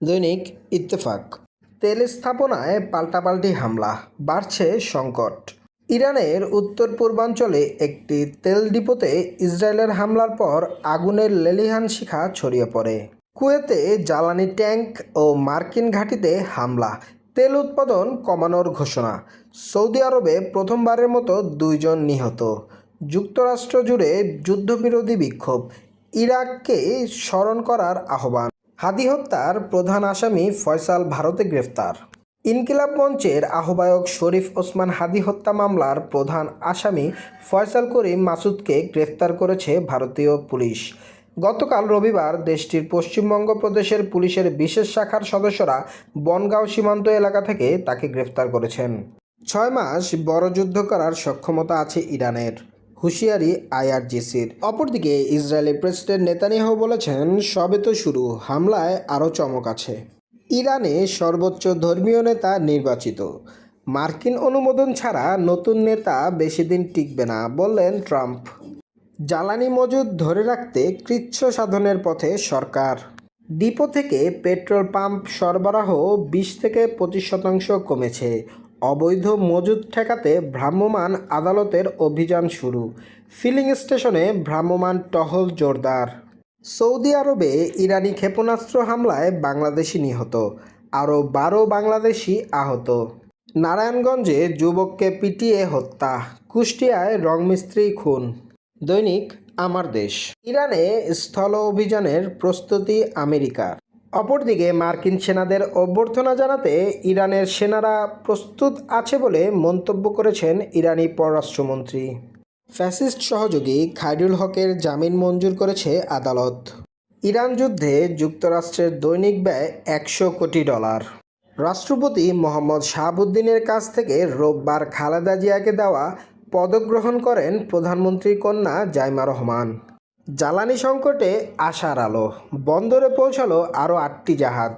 দৈনিক ইত্তেফাক। তেল স্থাপনায় পাল্টাপাল্টি হামলা, বাড়ছে সংকট। ইরানের উত্তর পূর্বাঞ্চলে একটি তেল ডিপোতে ইসরায়েলের হামলার পর আগুনের লেলিহান শিখা ছড়িয়ে পড়ে। কুয়েতে জ্বালানি ট্যাঙ্ক ও মার্কিন ঘাঁটিতে হামলা, তেল উৎপাদন কমানোর ঘোষণা। সৌদি আরবে প্রথমবারের মতো 2 জন নিহত। যুক্তরাষ্ট্র জুড়ে যুদ্ধবিরোধী বিক্ষোভ, ইরাককে স্মরণ করার আহ্বান। হাদি হত্যার প্রধান আসামি ফয়সাল ভারতে গ্রেফতার। ইনকিলাব মঞ্চের আহ্বায়ক শরীফ ওসমান হাদি হত্যা মামলার প্রধান আসামি ফয়সাল করিম মাসুদকে গ্রেফতার করেছে ভারতীয় পুলিশ। গতকাল রবিবার দেশটির পশ্চিমবঙ্গ প্রদেশের পুলিশের বিশেষ শাখার সদস্যরা বনগাঁও সীমান্ত এলাকা থেকে তাকে গ্রেফতার করেছেন। 6 মাস বড় যুদ্ধ করার সক্ষমতা আছে ইরানের, হুঁশিয়ারি আইআরজিসির। অপরদিকে ইসরায়েলের প্রেসিডেন্ট নেতানিয়াহু বলেছেন, সবে তো শুরু, হামলায় আরও চমক আছে। ইরানে সর্বোচ্চ ধর্মীয় নেতা নির্বাচিত, মার্কিন অনুমোদন ছাড়া নতুন নেতা বেশি দিন টিকবে না বললেন ট্রাম্প। জ্বালানি মজুদ ধরে রাখতে কৃচ্ছ সাধনের পথে সরকার। ডিপো থেকে পেট্রোল পাম্প সরবরাহ 20 থেকে 25% কমেছে। অবৈধ মজুদ ঠেকাতে ভ্রাম্যমাণ আদালতের অভিযান শুরু। ফিলিং স্টেশনে ভ্রাম্যমাণ টহল জোরদার। সৌদি আরবে ইরানি ক্ষেপণাস্ত্র হামলায় বাংলাদেশি নিহত, আরও 12 বাংলাদেশি আহত। নারায়ণগঞ্জে যুবককে পিটিয়ে হত্যা, কুষ্টিয়ায় রংমিস্ত্রি খুন। দৈনিক আমার দেশ। ইরানে স্থল অভিযানের প্রস্তুতি আমেরিকার। অপরদিকে মার্কিন সেনাদের অভ্যর্থনা জানাতে ইরানের সেনারা প্রস্তুত আছে বলে মন্তব্য করেছেন ইরানি পররাষ্ট্রমন্ত্রী। ফ্যাসিস্ট সহযোগী খায়রুল হকের জামিন মঞ্জুর করেছে আদালত। ইরান যুদ্ধে যুক্তরাষ্ট্রের দৈনিক ব্যয় $100 কোটি। রাষ্ট্রপতি মোহাম্মদ শাহাবুদ্দিনের কাছ থেকে রোববার খালেদা জিয়াকে দেওয়া পদক গ্রহণ করেন প্রধানমন্ত্রীর কন্যা জাইমা রহমান। জ্বালানি সংকটে আশার আলো, বন্দরে পৌঁছালো আরও 8টি জাহাজ।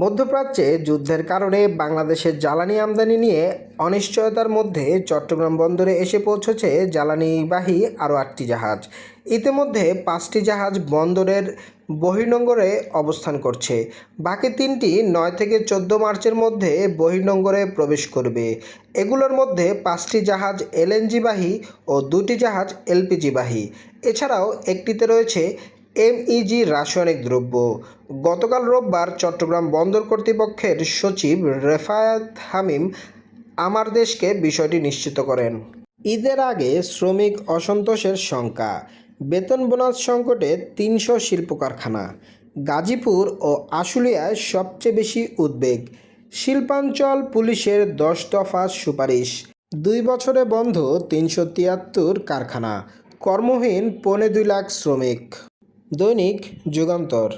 মধ্যপ্রাচ্যে যুদ্ধের কারণে বাংলাদেশের জ্বালানি আমদানি নিয়ে অনিশ্চয়তার মধ্যে চট্টগ্রাম বন্দরে এসে পৌঁছেছে জ্বালানিবাহী আরও 8টি জাহাজ। ইতিমধ্যে 5টি জাহাজ বন্দরের বহির্নোঙরে অবস্থান করছে। বাকি 3টি 9 থেকে 14 মার্চের মধ্যে বহির্নোঙরে প্রবেশ করবে। এগুলোর মধ্যে 5টি জাহাজ এলএনজিবাহী ও 2টি জাহাজ এলপিজিবাহী। এছাড়াও একটিতে রয়েছে এমইজি রাসায়নিক দ্রব্য। গতকাল রোববার চট্টগ্রাম বন্দর কর্তৃপক্ষের সচিব রেফায়েত হামিম আমার দেশকে বিষয়টি নিশ্চিত করেন। ঈদের আগে শ্রমিক অসন্তোষের শঙ্কা, বেতন বোনাস সংকটে 300 শিল্প কারখানা। গাজীপুর ও আশুলিয়ায় সবচেয়ে বেশি উদ্বেগ। শিল্পাঞ্চল পুলিশের 10 দফা সুপারিশ। 2 বছরে বন্ধ 373 কারখানা, কর্মহীন 2.25 লাখ শ্রমিক। দৈনিক যুগান্তর।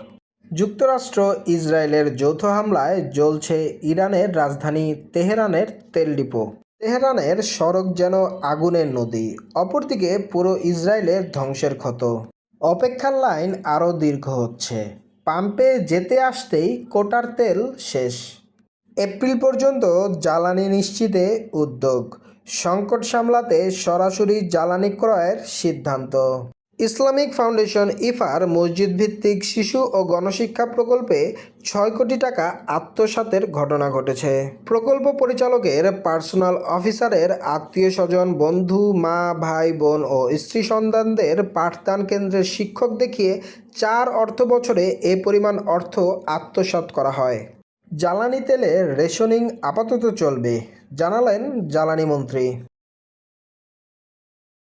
যুক্তরাষ্ট্র ইসরায়েলের যৌথ হামলায় জ্বলছে ইরানের রাজধানী তেহরানের তেল ডিপো। তেহরানের সড়ক যেন আগুনের নদী, অপরদিকে পুরো ইসরায়েলের ধ্বংসের ক্ষত। অপেক্ষার লাইন আরও দীর্ঘ হচ্ছে, পাম্পে যেতে আসতেই কোটার তেল শেষ। এপ্রিল পর্যন্ত জ্বালানি নিশ্চিতে উদ্যোগ, সংকট সামলাতে সরাসরি জ্বালানি ক্রয়ের সিদ্ধান্ত। ইসলামিক ফাউন্ডেশন ইফার মসজিদ ভিত্তিক শিশু ও গণশিক্ষা প্রকল্পে 6 কোটি টাকা আত্মসাতের ঘটনা ঘটেছে। প্রকল্প পরিচালকের পার্সোনাল অফিসারের আত্মীয়স্বজন, বন্ধু, মা, ভাই, বোন ও স্ত্রী সন্তানদের পাঠদান কেন্দ্রের শিক্ষক দেখিয়ে 4 অর্থবছরে এ পরিমাণ অর্থ আত্মসাৎ করা হয়। জ্বালানি তেলের রেশনিং আপাতত চলবে, জানালেন জ্বালানি মন্ত্রী।